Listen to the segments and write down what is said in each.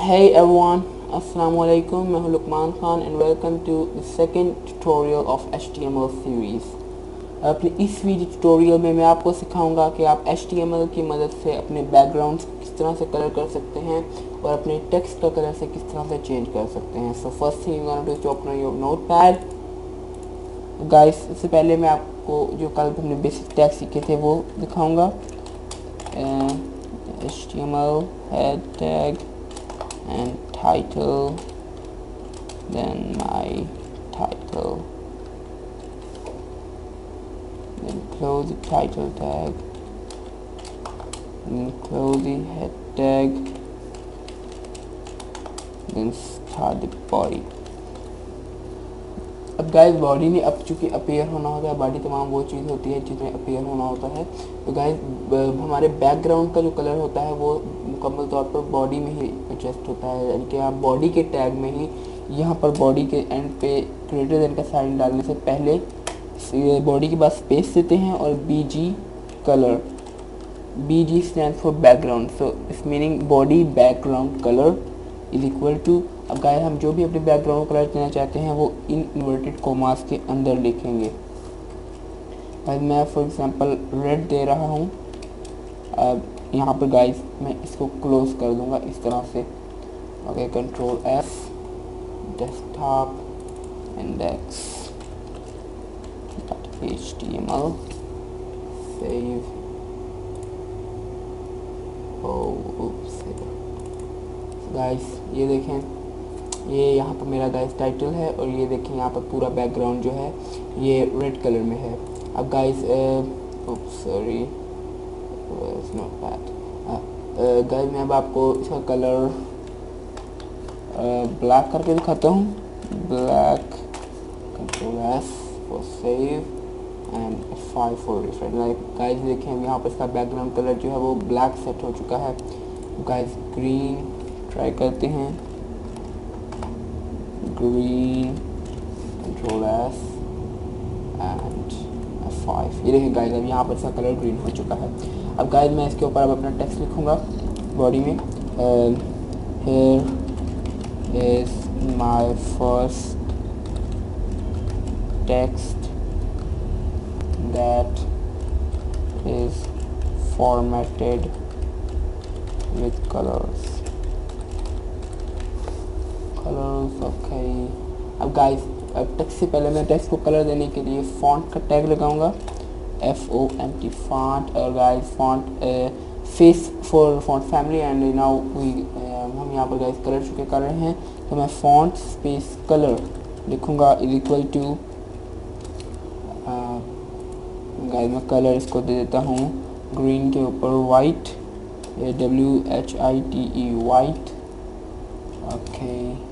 Hey everyone, Assalamu alaikum. मैं हूं Lukman Khan and welcome to the second tutorial of HTML series. अपने इस video tutorial में मैं आपको सिखाऊंगा कि आप HTML की मदद से अपने बैकग्राउंड्स किस तरह से कलर कर सकते हैं और अपने टेक्स्ट का कलर से किस तरह से चेंज कर सकते हैं. So first thing you're going to do is open your notepad. Guys, इससे पहले मैं आपको जो कल हमने बेसिक टैग सीखे थे वो दिखाऊंगा. HTML head tag and title, then my title, then close the title tag, then close the head tag, then start the body. अब गाइस बॉडी में अब चूँकि अपीयर होना होता है, बॉडी तमाम वो चीज़ होती है जिसमें अपीयर होना होता है. तो गाइस हमारे बैकग्राउंड का जो कलर होता है वो मुकम्मल तौर पर बॉडी में ही एडजस्ट होता है, यानी कि आप बॉडी के टैग में ही यहाँ पर बॉडी के एंड पे ग्रेटर देन का साइन डालने से पहले बॉडी के बाद स्पेस देते हैं और BG colour. BG stand for background. So इस meaning body background colour is equal to. अब गाइस हम जो भी अपने बैकग्राउंड कलर देना चाहते हैं वो इन इन्वर्टेड कोमास के अंदर लिखेंगे. गाइस मैं फॉर एग्जांपल रेड दे रहा हूँ. अब यहाँ पर गाइस मैं इसको क्लोज कर दूंगा इस तरह से. Okay, control F, desktop, index, HTML, save. Guys ये देखें, ये यहाँ पर मेरा गाइस टाइटल है और ये देखें यहाँ पर पूरा बैकग्राउंड जो है ये रेड कलर में है. अब guys sorry it's not that. Guys मैं अब आपको इसका कलर ब्लैक करके दिखाता हूँ. Black, control F for save and F5 for refresh. Guys देखें यहाँ पर इसका बैकग्राउंड कलर जो है वो ब्लैक सेट हो चुका है. गाइस ग्रीन ट्राई करते हैं. Green, control F and F5. ये देखिए गाइस अब यहाँ पर इसका कलर ग्रीन हो चुका है. अब गाइस मैं इसके ऊपर अब अपना टेक्स्ट लिखूँगा बॉडी में. Here is my first text that is formatted with colors. Okay. अब गाइस अब टेक्स्ट से पहले मैं टेक्स्ट को कलर देने के लिए फॉन्ट का टैग लगाऊंगा. FONT font. और guys font face for font family and now we हम यहाँ पर गाइस कलर चुके कर रहे हैं. तो मैं फॉन्ट स्पेस कलर लिखूंगा इज इक्वल टू. गाइस मैं कलर इसको दे देता हूँ ग्रीन के ऊपर वाइट, WHITE वाइट. ओके.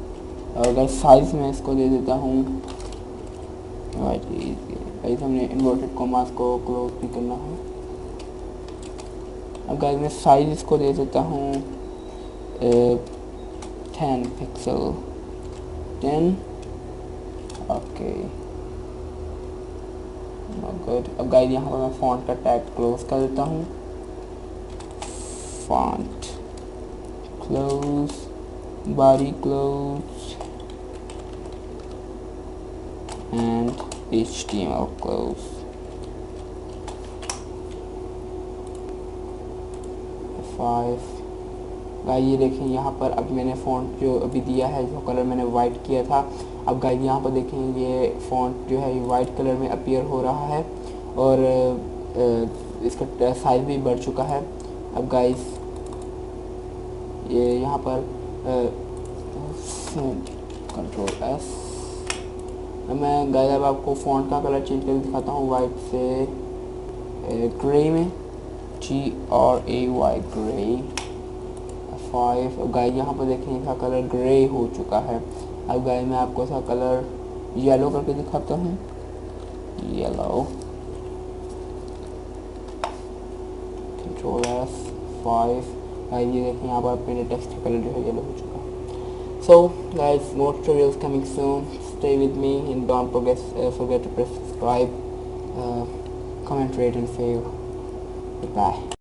और गाइस साइज में इसको दे देता हूँ वाइट. गाइस हमने इन्वर्टेड कॉमास को क्लोज भी करना है. अब गाइस मैं साइज इसको दे देता हूँ 10 पिक्सल 10. Okay good. अब गाइस यहाँ पर मैं फॉन्ट का टैग क्लोज कर देता हूँ. Font close, body close and HTML close. 5. Guys ये देखें यहाँ पर अब मैंने फ़ॉन्ट जो अभी दिया है जो कलर मैंने वाइट किया था. अब गाइस यहाँ पर देखें ये फ़ॉन्ट जो है ये वाइट कलर में अपीयर हो रहा है और इसका साइज भी बढ़ चुका है. अब गाइस ये यहाँ पर कंट्रोल S. मैं गाइस अब आपको फ़ॉन्ट का कलर चेंज करके दिखाता हूँ वाइट से ग्रे में, GRAY ग्रे. 5. गाइस यहाँ पर देखें इसका कलर ग्रे हो चुका है. अब गाइस मैं आपको इसका कलर येलो करके दिखाता हूँ. Yellow, control S 5. गाइस ये देखें यहाँ पर मेरे टेक्स्ट का कलर जो है येलो हो चुका है. So guys, more tutorials coming soon. Stay with me and don't forget to press subscribe, comment, rate and save. Goodbye.